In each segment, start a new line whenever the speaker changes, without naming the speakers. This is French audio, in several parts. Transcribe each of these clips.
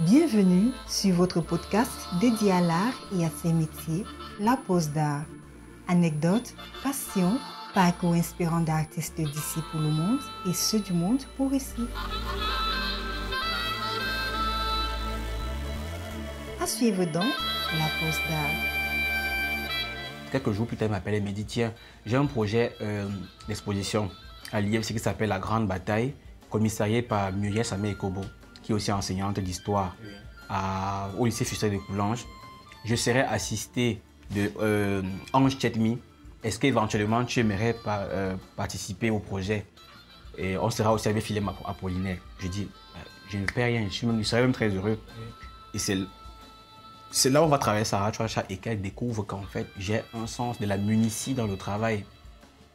Bienvenue sur votre podcast dédié à l'art et à ses métiers, La Pause d'Art. Anecdotes, passion, parcours inspirant d'artistes d'ici pour le monde et ceux du monde pour ici. À suivre donc La Pause d'Art.
Quelques jours plus tard, il m'appelle et me dit tiens, j'ai un projet d'exposition à l'IFC qui s'appelle La Grande Bataille, commissarié par Muriel Samé Ekobo, qui est aussi enseignante d'histoire au lycée Fustel de Coulanges. Je serai assisté de Ange Tchetmi. Est-ce qu'éventuellement tu aimerais participer au projet? Et on sera aussi avec Philem Apollinaire. Je dis, je ne perds rien, je serais même très heureux. Et c'est là où on va travailler Sarah Chouacha et qu'elle découvre qu'en fait, j'ai un sens de la munitie dans le travail,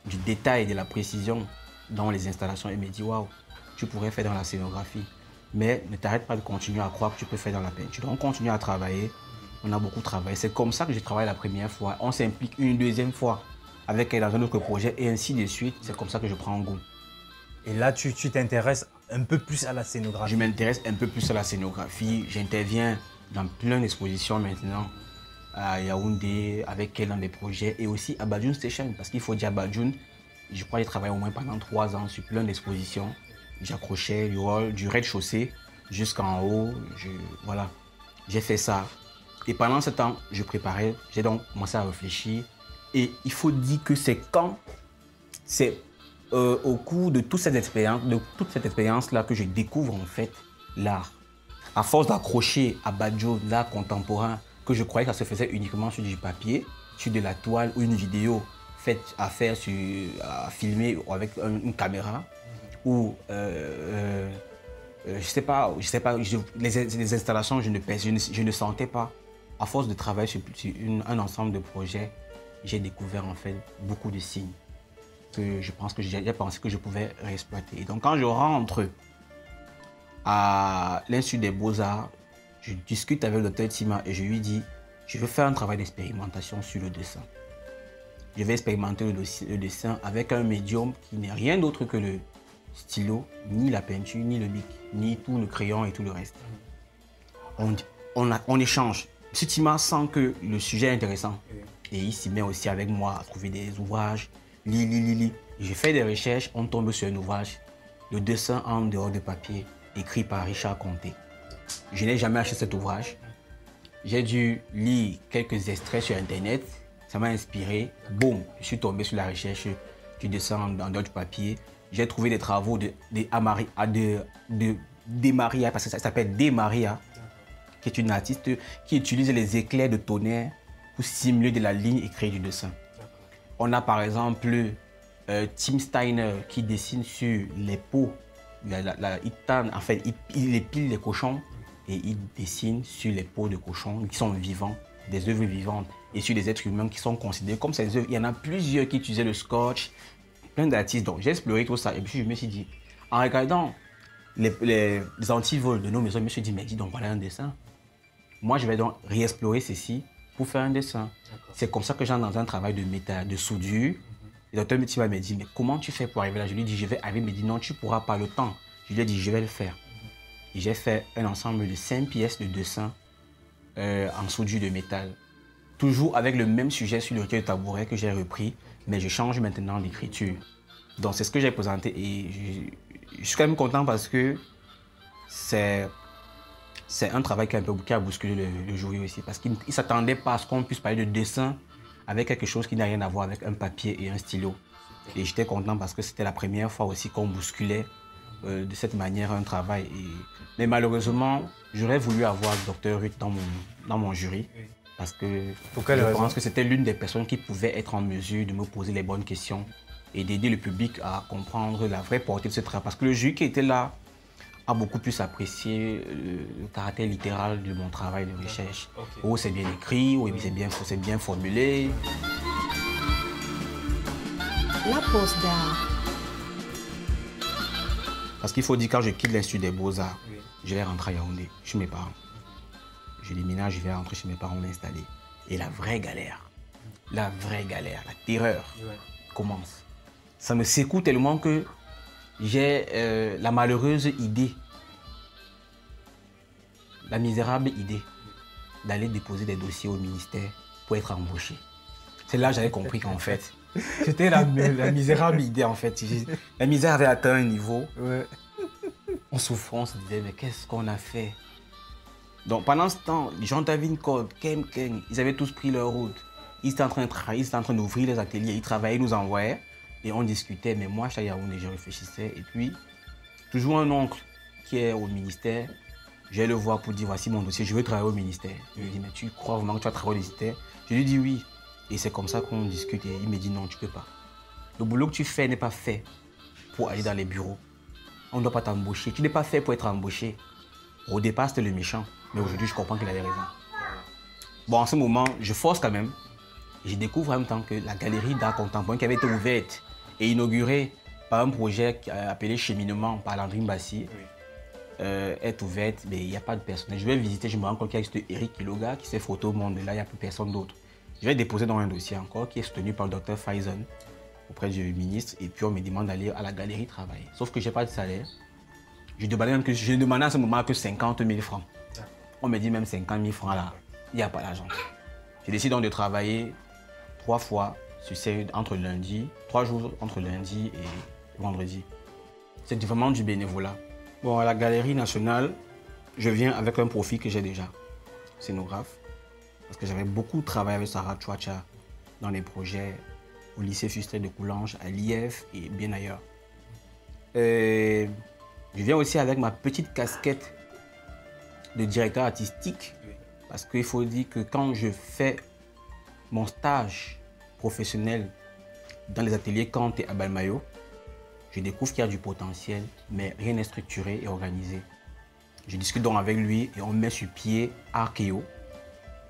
du détail, de la précision dans les installations. Elle me dit, waouh, tu pourrais faire dans la scénographie. Mais ne t'arrête pas de continuer à croire que tu peux faire dans la peinture. On continue à travailler. On a beaucoup travaillé. C'est comme ça que j'ai travaillé la première fois. On s'implique une deuxième fois avec elle dans un autre projet et ainsi de suite. C'est comme ça que je prends goût.
Et là, tu t'intéresses un peu plus à la scénographie.
Je m'intéresse un peu plus à la scénographie. J'interviens dans plein d'expositions maintenant. À Yaoundé, avec elle dans des projets. Et aussi à Badjoun Station. Parce qu'il faut dire à Badjoun, je crois que j'ai travaillé au moins pendant 3 ans sur plein d'expositions. J'accrochais du rez-de-chaussée jusqu'en haut. Voilà, j'ai fait ça. Et pendant ce temps, je préparais. J'ai donc commencé à réfléchir. Et il faut dire que c'est au cours de toute cette expérience-là que je découvre en fait l'art. À force d'accrocher à Badjo, l'art contemporain, que je croyais que ça se faisait uniquement sur du papier, sur de la toile ou une vidéo faite à filmer avec une caméra. Ou je sais pas, les installations, je ne sentais pas. À force de travailler sur un ensemble de projets, j'ai découvert en fait beaucoup de signes que je pense que j'ai pensé que je pouvais réexploiter. Et donc quand je rentre à l'Institut des Beaux-Arts, je discute avec le docteur Tima et je lui dis, je veux faire un travail d'expérimentation sur le dessin. Je vais expérimenter le dessin avec un médium qui n'est rien d'autre que le stylo, ni la peinture, ni le bic, ni tout le crayon et tout le reste. On échange. M. Tima sent que le sujet est intéressant. Et il s'y met aussi avec moi à trouver des ouvrages. Lis. Je fais des recherches, on tombe sur un ouvrage. Le dessin en dehors de papier, écrit par Richard Conté. Je n'ai jamais acheté cet ouvrage. J'ai dû lire quelques extraits sur Internet. Ça m'a inspiré. Boum, je suis tombé sur la recherche du dessin en dehors du papier. J'ai trouvé des travaux de Maria, parce que ça s'appelle De Maria, qui est une artiste qui utilise les éclairs de tonnerre pour simuler de la ligne et créer du dessin. On a par exemple Tim Steiner qui dessine sur les peaux. Il épile les cochons et il dessine sur les peaux de cochons qui sont vivants, des œuvres vivantes, et sur des êtres humains qui sont considérés comme ces œuvres. Il y en a plusieurs qui utilisaient le scotch, plein d'artistes. Donc j'ai exploré tout ça et puis je me suis dit, en regardant les antivols de nos maisons, je me suis dit, mais dis donc, voilà un dessin. Moi, je vais donc réexplorer ceci pour faire un dessin. C'est comme ça que j'entre dans un travail de métal, de soudure. Le docteur Mutima m'a dit, mais comment tu fais pour arriver là? Je lui ai dit, je vais arriver. Il m'a dit, non, tu ne pourras pas, le temps. Je lui ai dit, je vais le faire. Et j'ai fait un ensemble de 5 pièces de dessin en soudure de métal. Toujours avec le même sujet sur le recueil de tabouret que j'ai repris, mais je change maintenant l'écriture. Donc c'est ce que j'ai présenté et je suis quand même content parce que c'est un travail qui a bousculé le jury aussi, parce qu'il ne s'attendait pas à ce qu'on puisse parler de dessin avec quelque chose qui n'a rien à voir avec un papier et un stylo. Et j'étais content parce que c'était la première fois aussi qu'on bousculait de cette manière un travail. Mais malheureusement, j'aurais voulu avoir le docteur Ruth dans mon jury. Parce que je pense que c'était l'une des personnes qui pouvait être en mesure de me poser les bonnes questions et d'aider le public à comprendre la vraie portée de ce travail. Parce que le jury qui était là a beaucoup plus apprécié le caractère littéral de mon travail de recherche. Oh, c'est bien écrit, oh, c'est bien formulé.
La Pause d'Art.
Parce qu'il faut dire, quand je quitte l'Institut des Beaux-Arts, je vais rentrer à Yaoundé, chez mes parents. Je déménage, je vais rentrer chez mes parents m'installer. Et la vraie galère, la terreur commence. Ça me secoue tellement que j'ai la malheureuse idée la misérable idée d'aller déposer des dossiers au ministère pour être embauché. C'est là que j'avais compris qu'en fait, c'était la misérable idée en fait. La misère avait atteint un niveau.
Ouais.
On souffrait, on se disait, mais qu'est-ce qu'on a fait? Donc pendant ce temps, Jean David Code, Kem Ken, ils avaient tous pris leur route. Ils étaient en train de travailler, ils étaient en train d'ouvrir les ateliers, ils travaillaient, ils nous envoyaient. Et on discutait, mais moi, à Yaoundé, je réfléchissais. Et puis, toujours un oncle qui est au ministère, je vais le voir pour dire, voici mon dossier, je veux travailler au ministère. Il me dit, mais tu crois vraiment que tu vas travailler au ministère? Je lui dis oui. Et c'est comme ça qu'on discute. Et il me dit, non, tu ne peux pas. Le boulot que tu fais n'est pas fait pour aller dans les bureaux. On ne doit pas t'embaucher. Tu n'es pas fait pour être embauché. Au départ, c'était le méchant. Mais aujourd'hui, je comprends qu'il avait raison. Bon, en ce moment, je force quand même. Je découvre en même temps que la galerie d'art contemporain qui avait été ouverte et inaugurée par un projet appelé Cheminement par Landrine Bassi est ouverte, mais il n'y a pas de personnel. Je vais visiter, je me rends compte qu'il y a Eric Kiloga qui s'est photo au monde, et là, il n'y a plus personne d'autre. Je vais déposer dans un dossier encore qui est soutenu par le docteur Faison auprès du ministre, et puis on me demande d'aller à la galerie travailler. Sauf que je n'ai pas de salaire. Je demandais à ce moment que 50 000 francs. On me dit même 50 000 francs là, il n'y a pas d'argent. Je décide donc de travailler 3 fois entre lundi, 3 jours entre lundi et vendredi. C'est vraiment du bénévolat. Bon, à la Galerie nationale, je viens avec un profil que j'ai déjà, scénographe, parce que j'avais beaucoup travaillé avec Sarah Chouacha dans les projets au lycée Fuster de Coulanges, à l'IF et bien ailleurs. Je viens aussi avec ma petite casquette de directeur artistique, parce qu'il faut dire que quand je fais mon stage professionnel dans les ateliers Kant et à Balmayo, je découvre qu'il y a du potentiel, mais rien n'est structuré et organisé. Je discute donc avec lui et on met sur pied Archeo,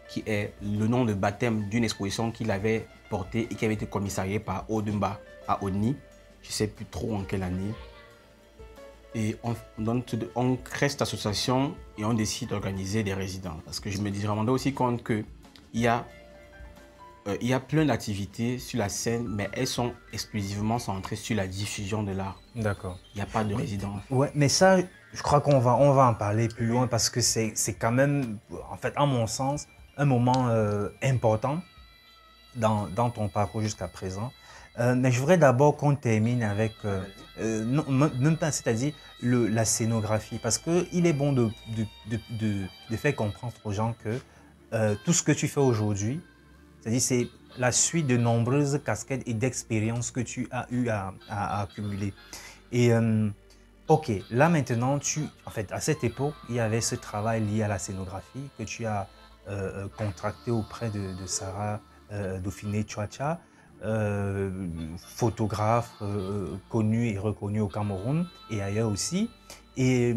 qui est le nom de baptême d'une exposition qu'il avait portée et qui avait été commissariée par Odumba à Odni. Je ne sais plus trop en quelle année. Et on crée cette association et on décide d'organiser des résidences. Parce que je me rendais aussi compte qu'il y a plein d'activités sur la scène, mais elles sont exclusivement centrées sur la diffusion de l'art.
D'accord.
Il n'y a pas de résidence.
Ouais, mais ça, je crois qu'on va en parler plus loin parce que c'est quand même, en fait, à mon sens, un moment important dans ton parcours jusqu'à présent. Mais je voudrais d'abord qu'on termine avec, non, même pas, c'est-à-dire la scénographie, parce qu'il est bon de faire comprendre aux gens que tout ce que tu fais aujourd'hui, c'est-à-dire c'est la suite de nombreuses casquettes et d'expériences que tu as eu à accumuler. Et ok, là maintenant, en fait, à cette époque, il y avait ce travail lié à la scénographie que tu as contracté auprès de Sarah Dauphiné Chouacha, photographe connu et reconnu au Cameroun et ailleurs aussi. Et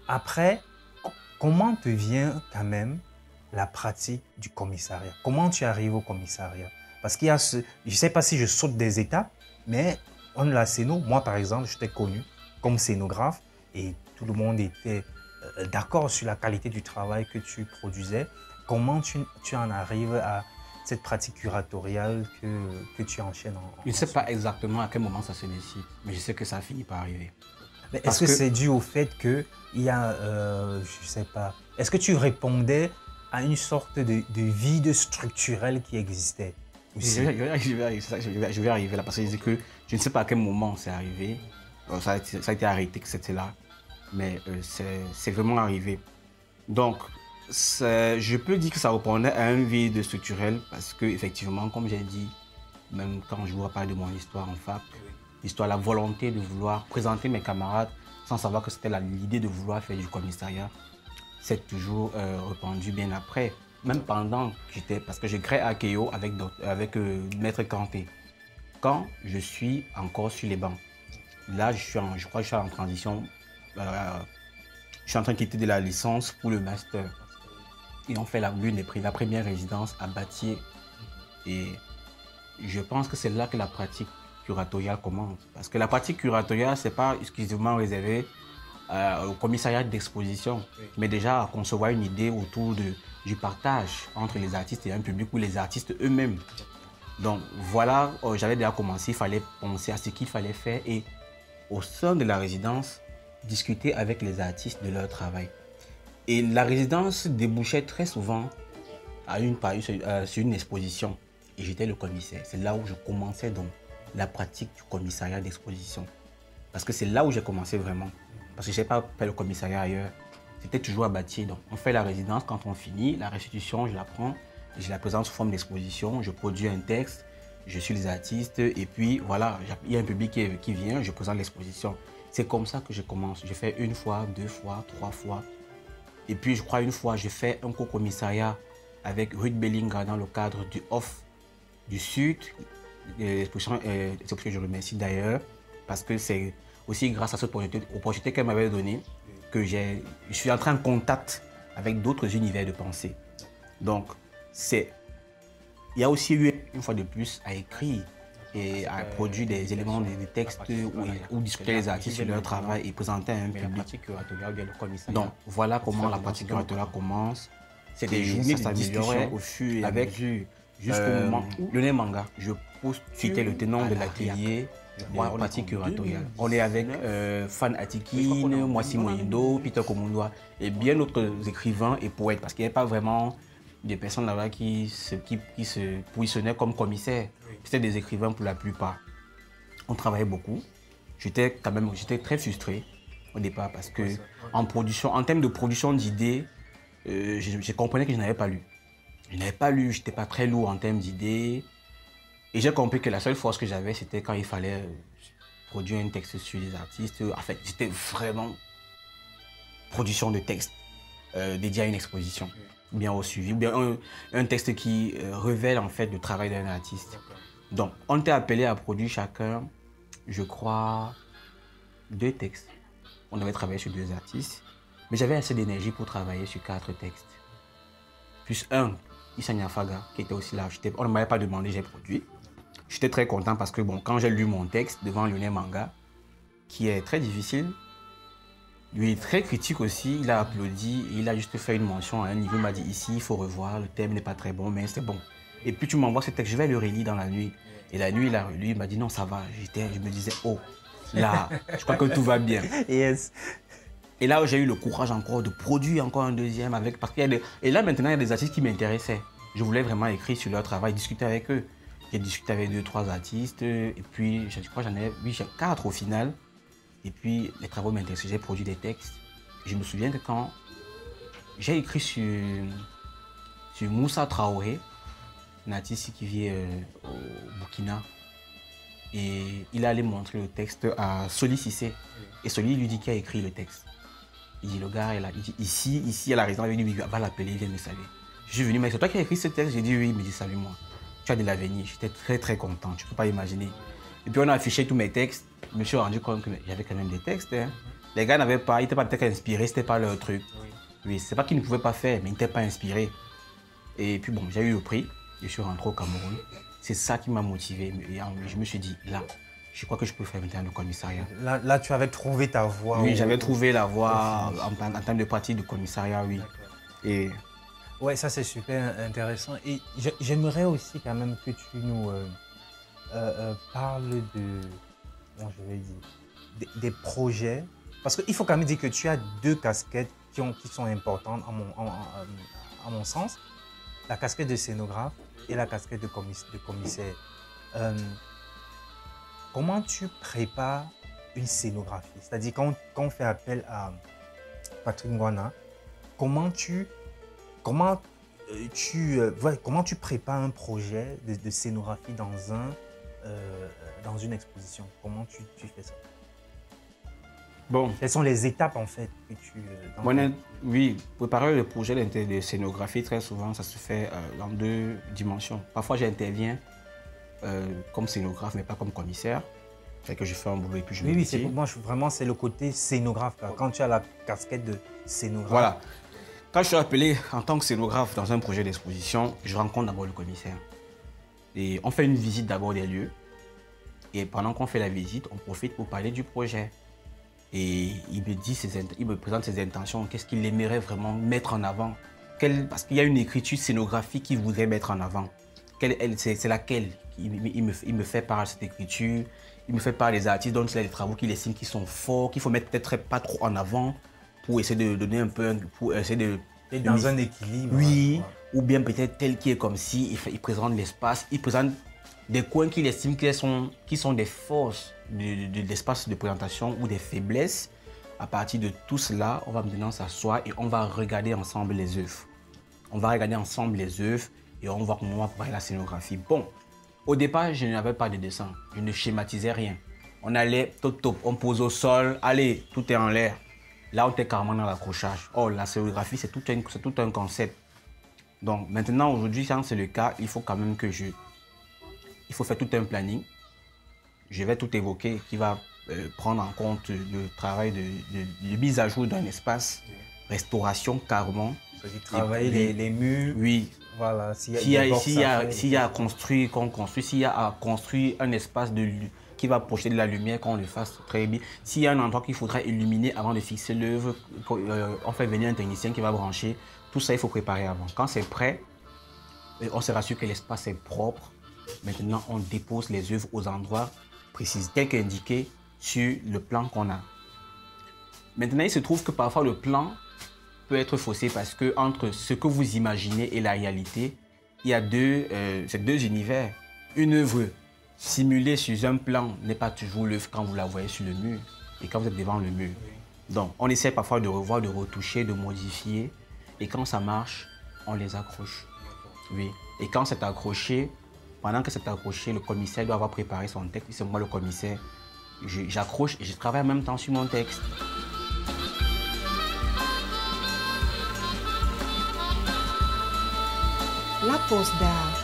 après, comment te vient quand même la pratique du commissariat? Comment tu arrives au commissariat? Parce qu'il y a je ne sais pas si je saute des étapes, mais la scéno, moi par exemple, je t'ai connu comme scénographe et tout le monde était d'accord sur la qualité du travail que tu produisais. Comment tu en arrives à cette pratique curatoriale que tu enchaînes
Je ne sais pas exactement à quel moment ça se décide, mais je sais que ça finit par arriver.
Est-ce que c'est dû au fait qu'il y a, je ne sais pas, est-ce que tu répondais à une sorte de vide structurel qui existait aussi?
Je vais arriver là, parce que je ne sais pas à quel moment c'est arrivé. Ça a été arrêté que c'était là, mais c'est vraiment arrivé. Donc, je peux dire que ça répondait à un vide structurel parce que, effectivement, comme j'ai dit, même quand je vois parler de mon histoire en fac, l'histoire, la volonté de vouloir présenter mes camarades sans savoir que c'était l'idée de vouloir faire du commissariat, c'est toujours répandu bien après. Même pendant que j'étais, parce que je crée Archeo avec Maître Kanté. Quand je suis encore sur les bancs, là, je crois que je suis en transition. Je suis en train de quitter de la licence pour le master. Et on fait la première résidence à Batier. Et je pense que c'est là que la pratique curatoriale commence. Parce que la pratique curatoriale, ce n'est pas exclusivement réservé au commissariat d'exposition, mais déjà à concevoir une idée autour du partage entre les artistes et un public ou les artistes eux-mêmes. Donc voilà, j'avais déjà commencé, il fallait penser à ce qu'il fallait faire et au sein de la résidence, discuter avec les artistes de leur travail. Et la résidence débouchait très souvent sur une exposition. Et j'étais le commissaire. C'est là où je commençais donc la pratique du commissariat d'exposition. Parce que c'est là où j'ai commencé vraiment. Parce que je n'ai pas fait le commissariat ailleurs. C'était toujours à Bâtier. Donc on fait la résidence, quand on finit, la restitution, je la prends, je la présente sous forme d'exposition, je produis un texte, je suis les artistes, et puis voilà, il y a un public qui vient, je présente l'exposition. C'est comme ça que je commence. Je fais une fois, deux fois, trois fois. Et puis je crois une fois, j'ai fait un co-commissariat avec Ruth Bellinga dans le cadre du OFF du Sud. L'exposition, c'est pour que je remercie d'ailleurs, parce que c'est aussi grâce à cette opportunité qu'elle m'avait donnée que je suis entré en contact avec d'autres univers de pensée. Donc, il y a aussi eu, une fois de plus, à écrire et à produire des éléments, des textes où discuter les artistes sur leur travail et présenter à un public. Donc, voilà comment la pratique curatoriale commence. C'est des journées de discussion au fur et à mesure, jusqu'au moment où le manga, c'était le tenant de l'atelier de pratique curatoriale. On est avec Fan Atikine, Mwasi Moindo, Peter Komundwa et bien d'autres écrivains et poètes, parce qu'il n'y avait pas vraiment des personnes là-bas qui se positionnaient comme commissaires. C'était des écrivains pour la plupart. On travaillait beaucoup. J'étais très frustré au départ parce que en termes de production d'idées, je comprenais que je n'avais pas lu. Je n'avais pas lu, je n'étais pas très lourd en termes d'idées. Et j'ai compris que la seule force que j'avais, c'était quand il fallait produire un texte sur les artistes. En fait, c'était vraiment production de texte dédié à une exposition, bien au suivi, ou bien un texte qui révèle en fait le travail d'un artiste. Donc, on était appelé à produire chacun, je crois, 2 textes. On devait travailler sur 2 artistes, mais j'avais assez d'énergie pour travailler sur 4 textes. Plus un, Issa Niafaga, qui était aussi là. On ne m'avait pas demandé, j'ai produit. J'étais très content parce que bon, quand j'ai lu mon texte devant Lionel Manga, qui est très difficile, lui est très critique aussi, il a applaudi, il a juste fait une mention à un niveau, il m'a dit ici, il faut revoir, le thème n'est pas très bon, mais c'est bon. Et puis tu m'envoies ce texte, je vais le relire dans la nuit. Et la nuit, il a relu, il m'a dit non, ça va. Je me disais, oh, là, je crois que tout va bien.
Yes.
Et là, j'ai eu le courage encore de produire encore un deuxième avec. Et là, maintenant, il y a des artistes qui m'intéressaient. Je voulais vraiment écrire sur leur travail, discuter avec eux. J'ai discuté avec 2, 3 artistes. Et puis, je crois que j'en ai 4 au final. Et puis, les travaux m'intéressaient. J'ai produit des textes. Je me souviens que quand j'ai écrit sur Moussa Traoré, un artiste qui vit au Burkina, et il allait montrer le texte à Soli Cissé. Et Soli lui dit qui a écrit le texte. Il dit, le gars, il dit, ici, à la résidence, il dit, va l'appeler, il vient me saluer. Je suis venu, mais c'est toi qui as écrit ce texte? J'ai dit, oui, il me dit, salue-moi. Tu as de l'avenir. J'étais très, très content, tu ne peux pas imaginer. Et puis, on a affiché tous mes textes. Je me suis rendu compte que j'avais quand même des textes. Hein. Les gars n'avaient pas, ils n'étaient pas peut-être inspirés, ce n'était pas leur truc. Oui, c'est pas qu'ils ne pouvaient pas faire, mais ils n'étaient pas inspirés. Et puis, bon, j'ai eu le prix. Je suis rentré au Cameroun. C'est ça qui m'a motivé. Et je me suis dit, là, je crois que je peux faire maintenant le commissariat.
Là, tu avais trouvé ta voie.
Oui, j'avais trouvé la voie en termes de pratique de commissariat, oui. Et...
ouais, ça c'est super intéressant. Et j'aimerais aussi quand même que tu nous parles je vais dire, des projets. Parce qu'il faut quand même dire que tu as 2 casquettes qui sont importantes à mon sens. La casquette de scénographe et la casquette de commissaire. Comment tu prépares une scénographie? C'est-à-dire quand on fait appel à Patrick Ngwana, comment tu prépares un projet de scénographie dans une exposition? Comment tu fais ça?
Bon.
Quelles sont les étapes en fait que tu...
oui, préparer le projet de scénographie, très souvent, ça se fait dans 2 dimensions. Parfois, j'interviens comme scénographe, mais pas comme commissaire. C'est que je fais un boulot et puis je me
Oui, pour moi, vraiment, c'est le côté scénographe. Là. Quand tu as la casquette de scénographe.
Voilà. Quand je suis appelé en tant que scénographe dans un projet d'exposition, je rencontre d'abord le commissaire. Et on fait une visite d'abord des lieux. Et pendant qu'on fait la visite, on profite pour parler du projet. Et il me présente ses intentions, qu'est-ce qu'il aimerait vraiment mettre en avant. Parce qu'il y a une écriture scénographique qu'il voudrait mettre en avant. C'est laquelle? Il me fait part de cette écriture, il me fait part des artistes dont il y a des travaux qu'il estime qui sont forts, qu'il faut mettre peut-être pas trop en avant. pour essayer de donner un peu, pour essayer de...
Et dans un équilibre.
Oui,
Ouais.
ou bien peut-être tel qui est comme si, il présente l'espace, il présente des coins qu'il estime qui sont des forces de l'espace de présentation ou des faiblesses. À partir de tout cela, on va maintenant s'asseoir et on va regarder ensemble les œuvres. On va regarder ensemble les œuvres et on va comment on va préparer la scénographie. Bon, au départ, je n'avais pas de dessin, je ne schématisais rien. On allait top, on pose au sol, allez, tout est en l'air. Là, on était carrément dans l'accrochage. Oh, la scénographie, c'est tout un concept. Donc maintenant, aujourd'hui, quand c'est le cas, il faut quand même que il faut faire tout un planning. Je vais tout évoquer qui va prendre en compte le travail de mise à jour d'un espace, restauration carrément.
C'est-à-dire travailler les murs.
Oui.
Voilà.
S'il y a à construire, qu'on construit. S'il y a à construire un espace qui va projeter de la lumière, qu'on le fasse très bien. S'il y a un endroit qu'il faudra illuminer avant de fixer l'œuvre, on fait venir un technicien qui va brancher. Tout ça, il faut préparer avant. Quand c'est prêt, on se rassure que l'espace est propre. Maintenant, on dépose les œuvres aux endroits précis, tels qu'indiqués sur le plan qu'on a. Maintenant, il se trouve que parfois le plan peut être faussé parce que entre ce que vous imaginez et la réalité, il y a ces deux univers. Une œuvre simulée sur un plan n'est pas toujours l'œuvre quand vous la voyez sur le mur et quand vous êtes devant le mur. Donc, on essaie parfois de revoir, de retoucher, de modifier. Et quand ça marche, on les accroche. Oui. Et quand c'est accroché, pendant que c'est accroché, le commissaire doit avoir préparé son texte. C'est moi le commissaire. J'accroche et je travaille en même temps sur mon texte.
La pose d'art.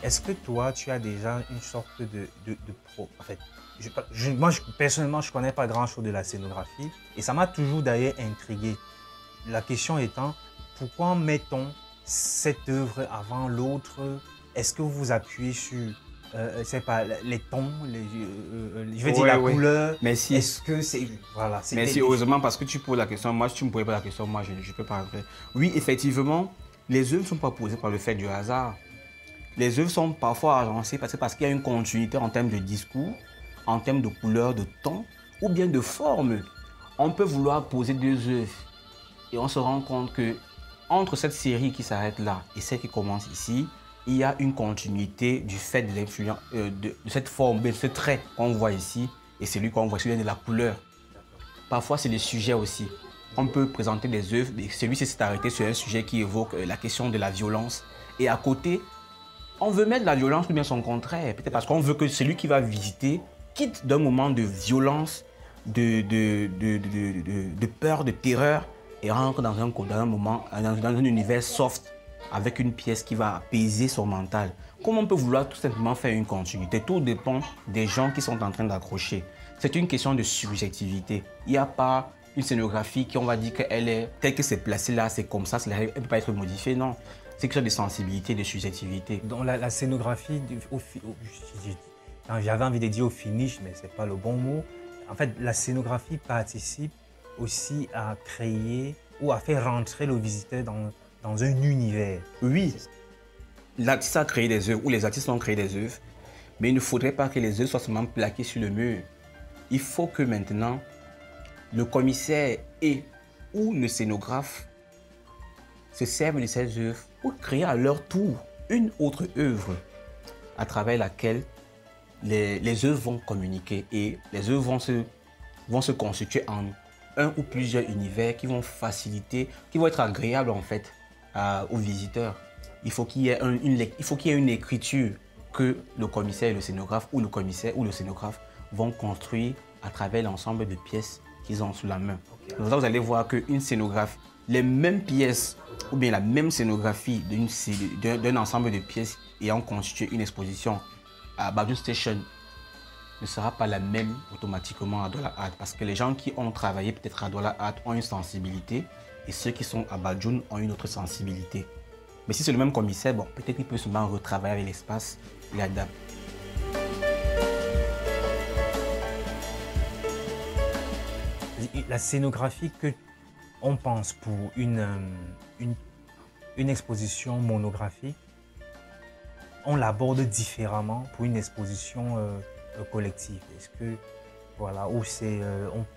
Est-ce que toi, tu as déjà une sorte de pro? En fait, moi, personnellement, je ne connais pas grand-chose de la scénographie et ça m'a toujours d'ailleurs intrigué. La question étant, pourquoi mettons cette œuvre avant l'autre? Est-ce que vous vous appuyez sur pas, les tons, je veux dire la couleur?
Merci.
Est-ce que c'est... Voilà,
merci, heureusement, parce que tu poses la question. Moi, si tu ne me posais pas la question, moi, je ne peux pas rentrer. Oui, effectivement, les œuvres ne sont pas posées par le fait du hasard. Les œuvres sont parfois agencées parce qu'il y a une continuité en termes de discours, en termes de couleur, de ton, ou bien de forme. On peut vouloir poser deux œuvres et on se rend compte que entre cette série qui s'arrête là et celle qui commence ici, il y a une continuité du fait de l'influence, de cette forme, de ce trait qu'on voit ici et celui qu'on voit, celui de la couleur. Parfois, c'est les sujets aussi. On peut présenter des œuvres, et celui-ci s'est arrêté sur un sujet qui évoque la question de la violence. Et à côté, on veut mettre la violence ou bien son contraire. Peut-être parce qu'on veut que celui qui va visiter quitte d'un moment de violence, de peur, de terreur et rentre dans un moment, dans un univers soft avec une pièce qui va apaiser son mental. Comment on peut vouloir tout simplement faire une continuité? Tout dépend des gens qui sont en train d'accrocher. C'est une question de subjectivité. Il n'y a pas une scénographie qui on va dire qu'elle est telle que c'est placé là, c'est comme ça, elle ne peut pas être modifiée, non. C'est quelque chose de sensibilité, de subjectivité.
Dans la scénographie, j'avais envie de dire au finish, mais ce n'est pas le bon mot. En fait, la scénographie participe aussi à créer ou à faire rentrer le visiteur dans un univers.
Oui, l'artiste a créé des œuvres ou les artistes ont créé des œuvres, mais il ne faudrait pas que les œuvres soient seulement plaquées sur le mur. Il faut que maintenant, le commissaire ou le scénographe se servent de ces œuvres pour créer à leur tour une autre œuvre à travers laquelle les œuvres vont communiquer et les œuvres vont se constituer en un ou plusieurs univers qui vont faciliter, qui vont être agréables en fait aux visiteurs. Il faut qu'il y ait une écriture que le commissaire et le scénographe ou le commissaire ou le scénographe vont construire à travers l'ensemble de pièces qu'ils ont sous la main. Okay. Donc là, vous allez voir qu'une scénographie, les mêmes pièces ou bien la même scénographie d'un ensemble de pièces ayant constitué une exposition à Badun Station ne sera pas la même automatiquement à Douala Art parce que les gens qui ont travaillé peut-être à Douala Art ont une sensibilité et ceux qui sont à Badun ont une autre sensibilité. Mais si c'est le même commissaire, bon, peut-être qu'il peut seulement retravailler avec l'espace et adapter.
La scénographie que on pense pour une exposition monographique, on l'aborde différemment pour une exposition collective? Est-ce que, voilà, ou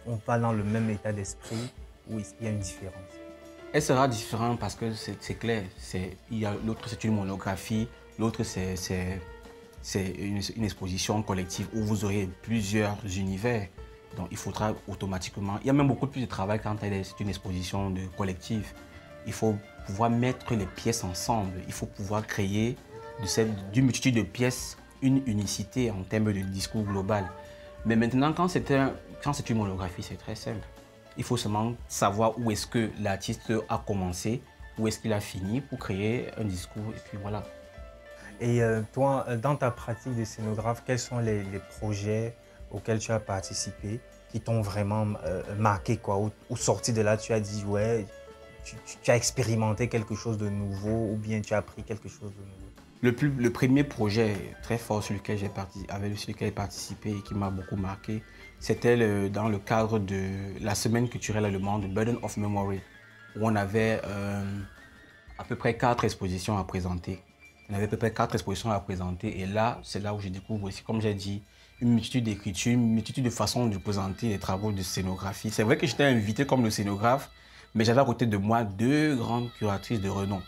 on va dans le même état d'esprit, ou est-ce qu'il y a une différence?
Elle sera différente parce que c'est clair. L'autre, c'est une monographie. L'autre, c'est une exposition collective où vous aurez plusieurs univers. Donc, il faudra automatiquement... Il y a même beaucoup plus de travail quand c'est une exposition collective. Il faut pouvoir mettre les pièces ensemble. Il faut pouvoir créer d'une multitude de pièces une unicité en termes de discours global. Mais maintenant, quand c'est une monographie, c'est très simple. Il faut seulement savoir où est-ce que l'artiste a commencé, où est-ce qu'il a fini pour créer un discours, et puis voilà.
Et toi, dans ta pratique de scénographe, quels sont les projets auxquels tu as participé qui t'ont vraiment marqué, quoi, ou sorti de là, tu as dit, ouais, tu as expérimenté quelque chose de nouveau, ou bien tu as appris quelque chose de nouveau?
Le premier projet très fort sur lequel j'ai participé et qui m'a beaucoup marqué, c'était dans le cadre de la semaine culturelle allemande, Burden of Memory, où on avait à peu près 4 expositions à présenter. On avait à peu près 4 expositions à présenter et là, c'est là où je découvre aussi, comme j'ai dit, une multitude d'écritures, une multitude de façons de présenter les travaux de scénographie. C'est vrai que j'étais invité comme le scénographe, mais j'avais à côté de moi 2 grandes curatrices de renom.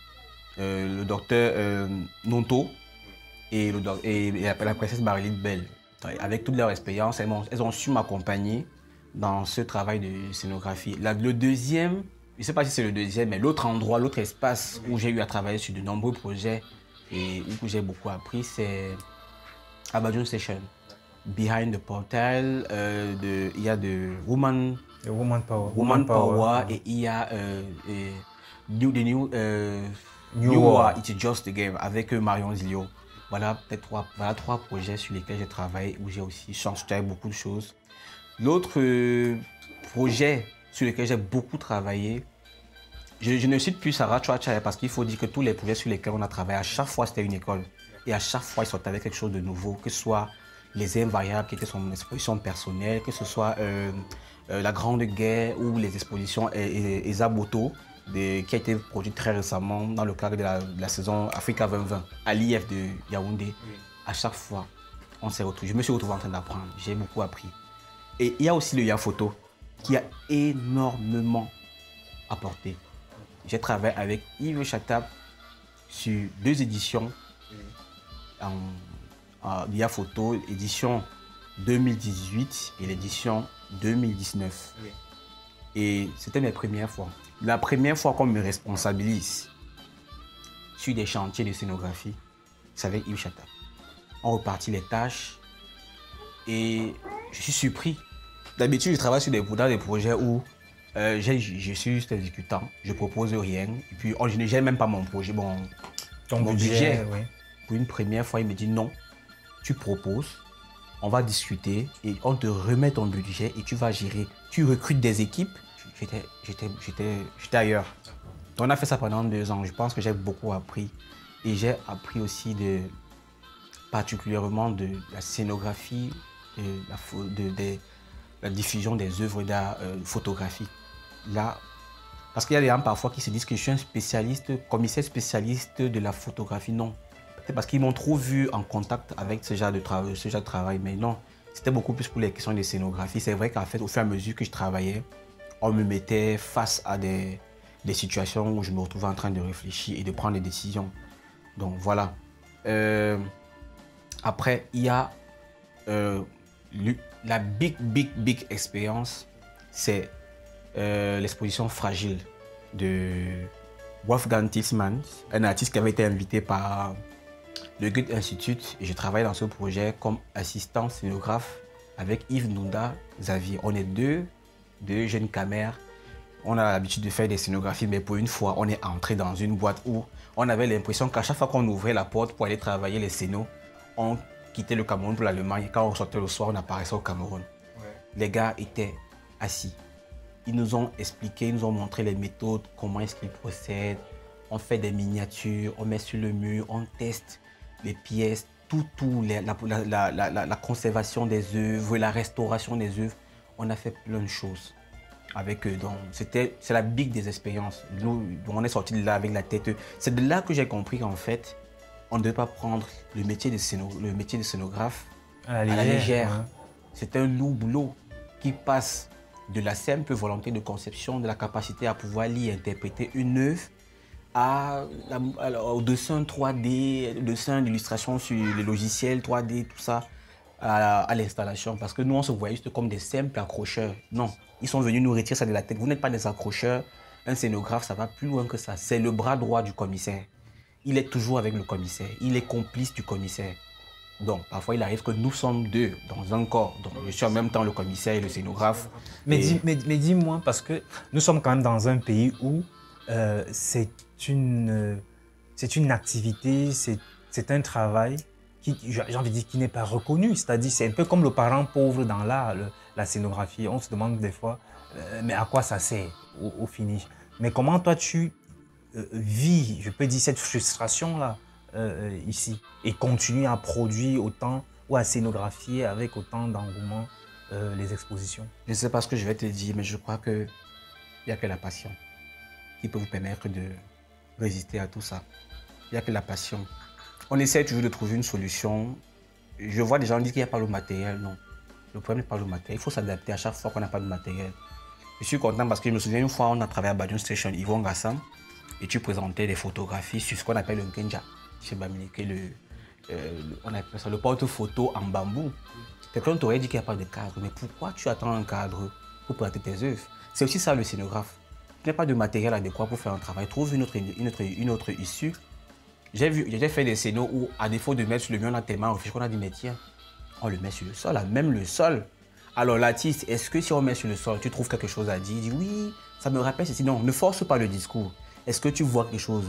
Le docteur Nonto et la princesse Marilyn Bell. Avec toute leur expérience, elles ont su m'accompagner dans ce travail de scénographie. Le deuxième, je ne sais pas si c'est le deuxième, mais l'autre endroit, l'autre espace où j'ai eu à travailler sur de nombreux projets et où j'ai beaucoup appris, c'est Abadjoun Session. Behind the Portal, il y a de Woman Power et il y a New War, It's Just a Game avec Marion Zilio. Voilà peut-être 3 projets sur lesquels j'ai travaillé, où j'ai aussi changé beaucoup de choses. L'autre projet sur lequel j'ai beaucoup travaillé, je ne cite plus Sarah Chouacha parce qu'il faut dire que tous les projets sur lesquels on a travaillé, à chaque fois c'était une école. Et à chaque fois ils sortaient avec quelque chose de nouveau, que ce soit Les Invariables qui était son exposition personnelle, que ce soit La Grande Guerre ou les expositions Esaboto, qui a été produite très récemment dans le cadre de la saison Africa 2020 à l'IF de Yaoundé. Oui. À chaque fois, je me suis retrouvé en train d'apprendre, j'ai beaucoup appris. Et il y a aussi le Yafoto qui a énormément apporté. J'ai travaillé avec Yves Chatap sur 2 éditions en Yafoto, édition 2018 et l'édition 2019. Oui. Et c'était mes premières fois. La première fois qu'on me responsabilise sur des chantiers de scénographie, c'est avec Yves Chatap. On repartit les tâches et je suis surpris. D'habitude, je travaille sur des projets où je suis juste exécutant, je propose rien. Et puis, je ne gère même pas mon projet, mon budget. Oui. Pour une première fois, il me dit non, tu proposes, on va discuter et on te remet ton budget et tu vas gérer. Tu recrutes des équipes. J'étais ailleurs. Donc on a fait ça pendant 2 ans. Je pense que j'ai beaucoup appris. Et j'ai appris aussi particulièrement de la scénographie, de la diffusion des œuvres d'art photographiques. Là, parce qu'il y a des gens parfois qui se disent que je suis un spécialiste, commissaire spécialiste de la photographie. Non. Peut-être parce qu'ils m'ont trop vu en contact avec ce genre de travail. Mais non, c'était beaucoup plus pour les questions de scénographie. C'est vrai qu'en fait, au fur et à mesure que je travaillais, on me mettait face à des situations où je me retrouvais en train de réfléchir et de prendre des décisions. Donc voilà. Après, il y a la big expérience, c'est l'exposition Fragile de Wolfgang Tietzmann, un artiste qui avait été invité par le Goethe Institut. Et je travaille dans ce projet comme assistant scénographe avec Yves Nunda Xavier. On est deux jeunes camères. On a l'habitude de faire des scénographies, mais pour une fois, on est entré dans une boîte où on avait l'impression qu'à chaque fois qu'on ouvrait la porte pour aller travailler les scénos, on quittait le Cameroun pour l'Allemagne. Quand on sortait le soir, on apparaissait au Cameroun. Ouais. Les gars étaient assis. Ils nous ont expliqué, ils nous ont montré les méthodes, comment est-ce qu'ils procèdent. On fait des miniatures, on met sur le mur, on teste les pièces, la conservation des œuvres, la restauration des œuvres. On a fait plein de choses avec eux. Donc, c'est la big des expériences. Nous, on est sorti de là avec la tête. C'est de là que j'ai compris qu'en fait, on ne devait pas prendre le métier de scénographe à la légère.
Hein.
C'est un lourd boulot qui passe de la simple volonté de conception, de la capacité à pouvoir lire et interpréter une œuvre, au dessin 3D, dessin d'illustration sur les logiciels 3D, tout ça, à l'installation. Parce que nous, on se voyait juste comme des simples accrocheurs. Non, ils sont venus nous retirer ça de la tête. Vous n'êtes pas des accrocheurs. Un scénographe, ça va plus loin que ça. C'est le bras droit du commissaire. Il est toujours avec le commissaire. Il est complice du commissaire. Donc, parfois, il arrive que nous sommes deux dans un corps. Donc, je suis en même temps le commissaire et le scénographe.
Mais dis-moi, parce que nous sommes quand même dans un pays où c'est une activité, c'est un travail qui, j'ai envie de dire, qui n'est pas reconnu. C'est-à-dire, c'est un peu comme le parent pauvre dans l'art, la scénographie. On se demande des fois, mais à quoi ça sert au finish? Mais comment toi, tu vis, je peux dire, cette frustration-là ici et continue à produire autant ou à scénographier avec autant d'engouement les expositions?
Je ne sais pas ce que je vais te dire, mais je crois qu'il n'y a que la passion qui peut vous permettre de résister à tout ça. Il n'y a que la passion. On essaie toujours de trouver une solution. Je vois des gens dire qu'il n'y a pas le matériel. Non, le problème n'est pas le matériel. Il faut s'adapter à chaque fois qu'on n'a pas de matériel. Je suis content parce que je me souviens une fois, on a travaillé à Badun Station, Yvon Gassam, et tu présentais des photographies sur ce qu'on appelle le Nkenja. Chez Bamileke, on appelle ça le porte-photo en bambou. Quelqu'un t'aurait dit qu'il n'y a pas de cadre, mais pourquoi tu attends un cadre pour présenter tes œuvres? C'est aussi ça le scénographe. Tu n'as pas de matériel adéquat pour faire un travail. Trouve une autre issue. J'ai fait des scénos où, à défaut de mettre sur le mur, on a tellement réfléchi qu'on a dit, mais tiens, on le met sur le sol, même le sol. Alors l'artiste, est-ce que si on met sur le sol, tu trouves quelque chose à dire? Il dit oui, ça me rappelle ceci. Non, ne force pas le discours. Est-ce que tu vois quelque chose?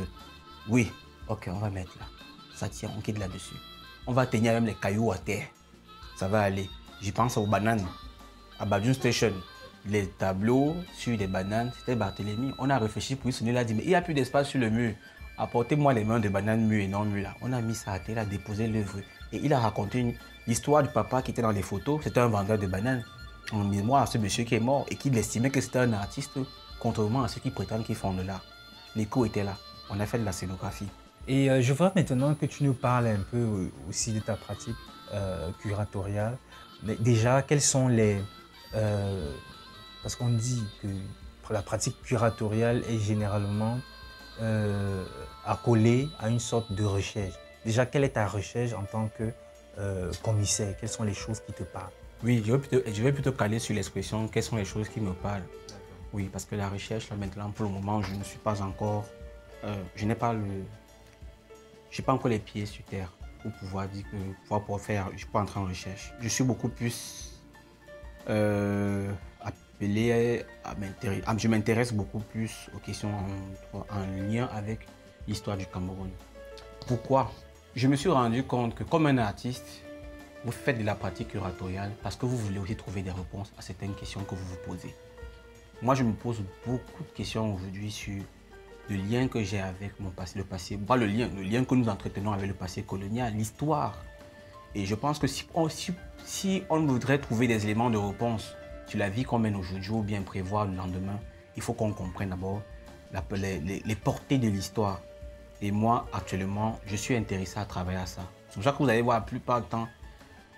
Oui. Ok, on va mettre là. Ça tient, on quitte là-dessus. On va tenir même les cailloux à terre. Ça va aller. J'y pense aux bananes. À Badun Station, les tableaux sur des bananes, c'était Barthélemy. On a réfléchi pour lui, il a dit, mais il n'y a plus d'espace sur le mur. Apportez-moi les mains de bananes mûres et non mûres là. On a mis ça à terre, il a déposé l'œuvre. Et il a raconté l'histoire du papa qui était dans les photos. C'était un vendeur de bananes. En mémoire à ce monsieur qui est mort et qui estimait que c'était un artiste, contrairement à ceux qui prétendent qu'ils font de l'art. L'écho était là. On a fait de la scénographie.
Et je veux maintenant que tu nous parles un peu aussi de ta pratique curatoriale. Mais déjà, quels sont les... parce qu'on dit que la pratique curatoriale est généralement accolée à une sorte de recherche. Déjà, quelle est ta recherche en tant que commissaire? Quelles sont les choses qui te parlent?
Oui, je vais plutôt caler sur l'expression « quelles sont les choses qui me parlent ». Oui, parce que la recherche, là, maintenant, pour le moment, je ne suis pas encore... je n'ai pas encore les pieds sur terre pour pouvoir dire que pour faire, je peux entrer en recherche. Je suis beaucoup plus appelé à m'intéresser. Je m'intéresse beaucoup plus aux questions en lien avec l'histoire du Cameroun. Pourquoi? Je me suis rendu compte que comme un artiste, vous faites de la pratique curatoriale parce que vous voulez aussi trouver des réponses à certaines questions que vous vous posez. Moi, je me pose beaucoup de questions aujourd'hui sur le lien que j'ai avec mon passé, le passé, pas le lien que nous entretenons avec le passé colonial, l'histoire. Et je pense que si on voudrait trouver des éléments de réponse sur la vie qu'on mène aujourd'hui ou bien prévoir le lendemain, il faut qu'on comprenne d'abord les portées de l'histoire. Et moi, actuellement, je suis intéressé à travailler à ça. C'est pour ça que vous allez voir la plupart du temps,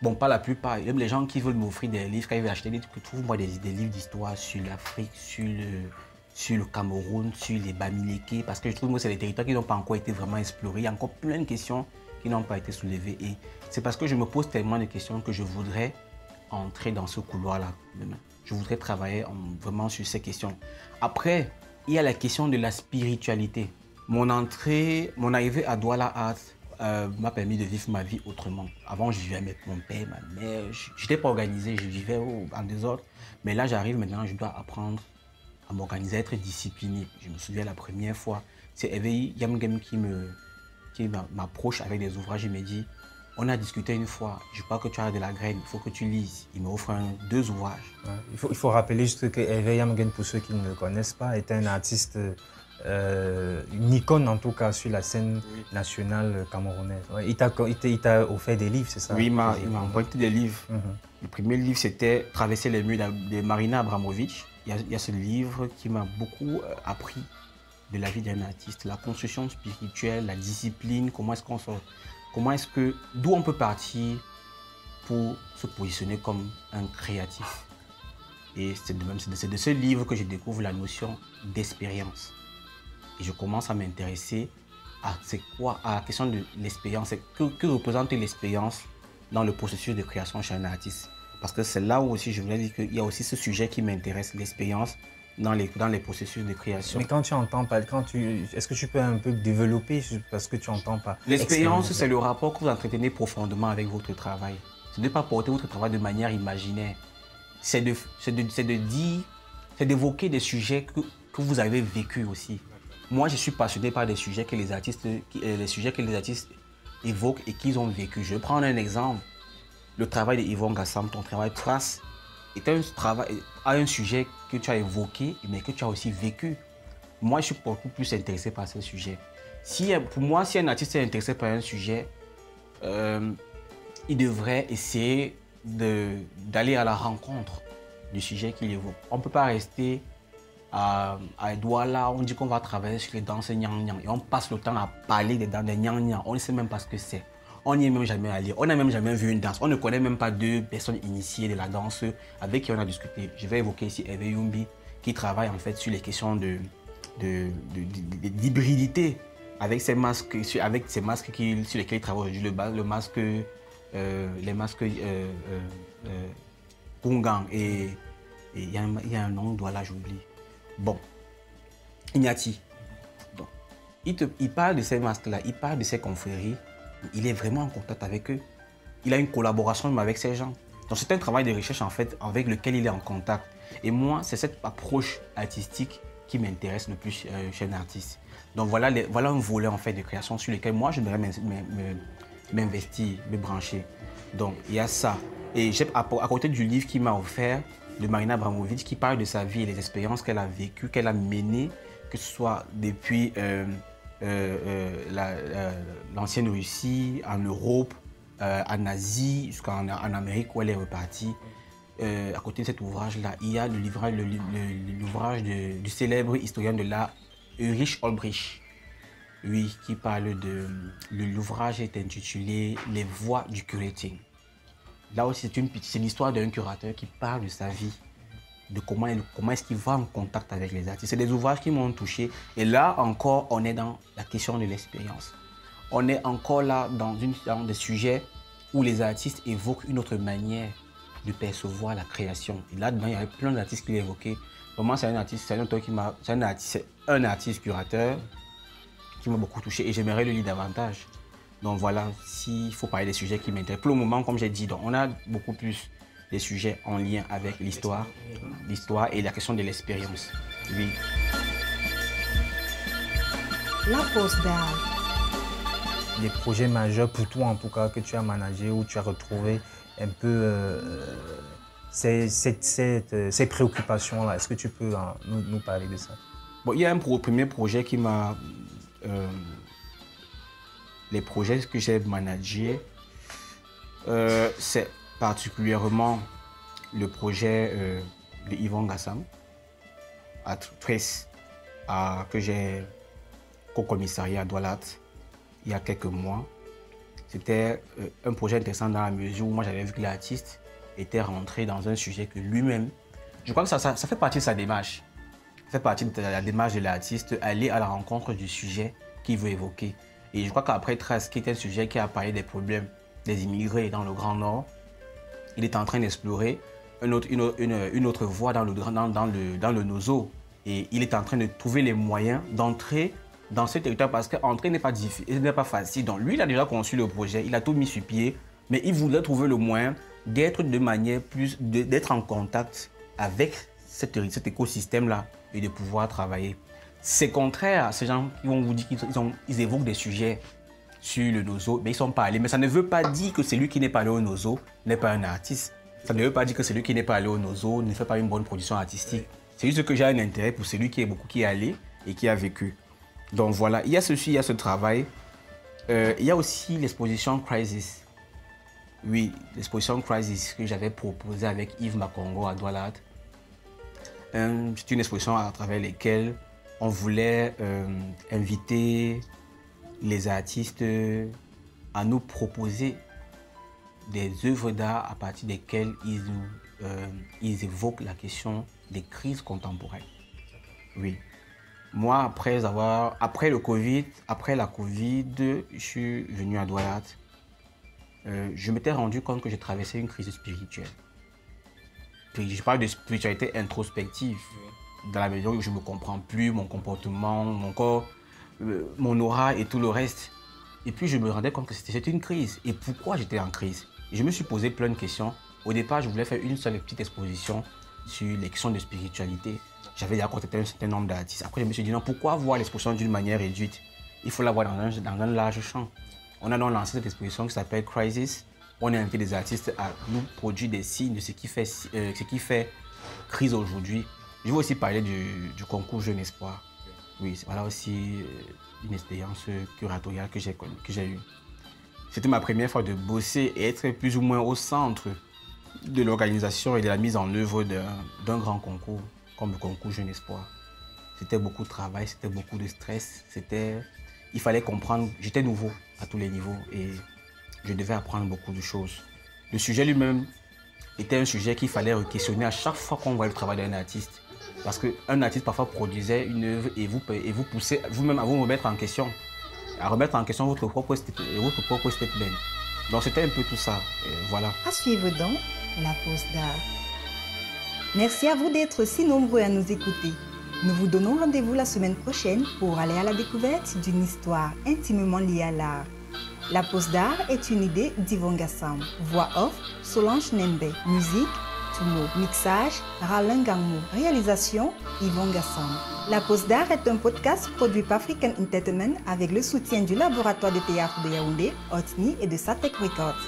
bon, pas la plupart, même les gens qui veulent m'offrir des livres, quand ils veulent acheter des livres, trouvent-moi des livres d'histoire sur l'Afrique, sur le Cameroun, sur les Bamileke, parce que je trouve que c'est des territoires qui n'ont pas encore été vraiment explorés. Il y a encore plein de questions qui n'ont pas été soulevées. Et c'est parce que je me pose tellement de questions que je voudrais entrer dans ce couloir-là demain. Je voudrais travailler vraiment sur ces questions. Après, il y a la question de la spiritualité. Mon arrivée à Douala Art m'a permis de vivre ma vie autrement. Avant, je vivais avec mon père, ma mère. Je n'étais pas organisé, je vivais en désordre. Mais là, j'arrive maintenant, je dois apprendre à m'organiser, à être discipliné. Je me souviens la première fois, c'est Eveille Yamgem qui m'approche avec des ouvrages. Il me dit, on a discuté une fois, je crois que tu as de la graine, il faut que tu lises. Il me offre deux ouvrages.
Ouais, il faut rappeler juste que Eveille Yamgem, pour ceux qui ne le connaissent pas, est un artiste, une icône en tout cas sur la scène nationale camerounaise. Ouais, il t'a offert des livres, c'est ça?
Oui, il m'a emprunté des livres. Le premier livre, c'était Traverser les murs de Marina Abramovic. Il y a ce livre qui m'a beaucoup appris de la vie d'un artiste, la construction spirituelle, la discipline, d'où on peut partir pour se positionner comme un créatif. Et c'est de ce livre que je découvre la notion d'expérience. Et je commence à m'intéresser à la question de l'expérience. Que représente l'expérience dans le processus de création chez un artiste? Parce que c'est là où aussi je voulais dire qu'il y a aussi ce sujet qui m'intéresse, l'expérience dans les processus de création.
Mais quand tu entends pas, est-ce que tu peux un peu développer parce que tu entends pas?
L'expérience, c'est le rapport que vous entretenez profondément avec votre travail. Ce n'est pas porter votre travail de manière imaginaire. C'est d'évoquer des sujets que vous avez vécus aussi. Moi, je suis passionné par des sujets que les artistes évoquent et qu'ils ont vécu. Je vais prendre un exemple. Le travail d'Yvon Gassam, ton travail Trace, est un sujet que tu as évoqué, mais que tu as aussi vécu. Moi, je suis beaucoup plus intéressé par ce sujet. Pour moi, si un artiste est intéressé par un sujet, il devrait essayer d'aller à la rencontre du sujet qu'il évoque. On ne peut pas rester à Douala, on dit qu'on va travailler sur les danses nyang-nyang et on passe le temps à parler des danses nyang-nyang. On ne sait même pas ce que c'est. On n'y est même jamais allé. On n'a même jamais vu une danse. On ne connaît même pas deux personnes initiées de la danse avec qui on a discuté. Je vais évoquer ici Hervé Youmbi qui travaille en fait sur les questions d'hybridité avec ces masques, sur lesquels il travaille aujourd'hui. Les masques Kungang et il y a un nom, Douala, j'oublie. Bon, Ignati. Donc, il parle de ces masques-là, il parle de ces confréries. Il est vraiment en contact avec eux. Il a une collaboration même avec ces gens. Donc c'est un travail de recherche en fait avec lequel il est en contact. Et moi, c'est cette approche artistique qui m'intéresse le plus chez un artiste. Donc voilà un volet en fait de création sur lequel moi je devrais m'investir, me brancher. Donc il y a ça. Et à côté du livre qu'il m'a offert de Marina Abramovic qui parle de sa vie et des expériences qu'elle a vécues, qu'elle a menées, que ce soit depuis l'ancienne Russie, en Europe, en Asie, jusqu'en Amérique où elle est repartie. À côté de cet ouvrage-là, il y a l'ouvrage du célèbre historien de l'art Ulrich Olbrich, oui, qui parle de... L'ouvrage est intitulé « Les voies du curating ». Là aussi, c'est l'histoire d'un curateur qui parle de sa vie, de comment est-ce qu'il va en contact avec les artistes. C'est des ouvrages qui m'ont touché. Et là encore, on est dans la question de l'expérience. On est encore là dans des sujets où les artistes évoquent une autre manière de percevoir la création. Et là-dedans, il y avait plein d'artistes qui l'évoquaient. Pour moi, c'est un artiste curateur qui m'a beaucoup touché et j'aimerais le lire davantage. Donc voilà, s'il faut parler des sujets qui m'intéressent. Pour le moment, comme j'ai dit, donc, on a beaucoup plus des sujets en lien avec l'histoire et la question de l'expérience. Oui.
La pause d'art.
Des projets majeurs pour toi en tout cas que tu as managé, où tu as retrouvé un peu ces préoccupations-là. Est-ce que tu peux nous parler de ça?
Bon, il y a un premier projet qui m'a... les projets que j'ai managés, c'est particulièrement le projet de Yvon Gassam à Trace, que j'ai co-commissarié à Douala il y a quelques mois. C'était un projet intéressant dans la mesure où moi j'avais vu que l'artiste était rentré dans un sujet que lui-même, je crois que ça fait partie de sa démarche. Ça fait partie de la démarche de l'artiste, aller à la rencontre du sujet qu'il veut évoquer. Et je crois qu'après Trace, qui est un sujet qui a parlé des problèmes des immigrés dans le Grand Nord, il est en train d'explorer une autre voie dans le Nozo. Et il est en train de trouver les moyens d'entrer dans ce territoire parce qu'entrer n'est pas difficile, n'est pas facile. Donc lui, il a déjà conçu le projet, il a tout mis sur pied, mais il voulait trouver le moyen d'être d'être en contact avec cet écosystème-là et de pouvoir travailler. C'est contraire à ces gens qui vont vous dire qu'ils évoquent des sujets sur le Nozo, mais ils ne sont pas allés. Mais ça ne veut pas dire que celui qui n'est pas allé au Nozo n'est pas un artiste. Ça ne veut pas dire que celui qui n'est pas allé au Nozo ne fait pas une bonne production artistique. C'est juste que j'ai un intérêt pour celui qui est allé et qui a vécu. Donc voilà, il y a ceci, il y a ce travail. Il y a aussi l'exposition Crisis. Oui, l'exposition Crisis que j'avais proposée avec Yves Makongo à Douala. C'est une exposition à travers laquelle on voulait inviter les artistes à nous proposer des œuvres d'art à partir desquelles ils évoquent la question des crises contemporaines. Oui. Moi, après la Covid, je suis venu à Douala. Je m'étais rendu compte que j'ai traversé une crise spirituelle. Puis je parle de spiritualité introspective, dans la mesure où je ne me comprends plus, mon comportement, mon corps, mon aura et tout le reste. Et puis je me rendais compte que c'était une crise. Et pourquoi j'étais en crise? Et je me suis posé plein de questions. Au départ, je voulais faire une seule petite exposition sur les questions de spiritualité. J'avais déjà contacté un certain nombre d'artistes. Après, je me suis dit non, pourquoi voir l'exposition d'une manière réduite? Il faut la voir dans un large champ. On a donc lancé cette exposition qui s'appelle Crisis. On a invité des artistes à nous produire des signes de ce qui fait crise aujourd'hui. Je vais aussi parler du concours Jeune Espoir. Oui, voilà aussi une expérience curatoriale que j'ai eue. C'était ma première fois de bosser et être plus ou moins au centre de l'organisation et de la mise en œuvre d'un grand concours, comme le concours Jeune Espoir. C'était beaucoup de travail, c'était beaucoup de stress. Il fallait comprendre, j'étais nouveau à tous les niveaux et je devais apprendre beaucoup de choses. Le sujet lui-même était un sujet qu'il fallait questionner à chaque fois qu'on voit le travail d'un artiste. Parce qu'un artiste parfois produisait une œuvre et vous poussez vous-même à vous remettre en question. À remettre en question votre propre statement. Donc c'était un peu tout ça. Voilà.
À suivre donc la pause d'art. Merci à vous d'être si nombreux à nous écouter. Nous vous donnons rendez-vous la semaine prochaine pour aller à la découverte d'une histoire intimement liée à l'art. La pause d'art est une idée d'Yvon Gassam. Voix off, Solange Nembe. Musique, Tumo. Mixage, Ralin Gangmo. Réalisation, Yvon Gassam. La pause d'art est un podcast produit par African Entertainment avec le soutien du laboratoire de théâtre de Yaoundé, Otni et de Satek Records.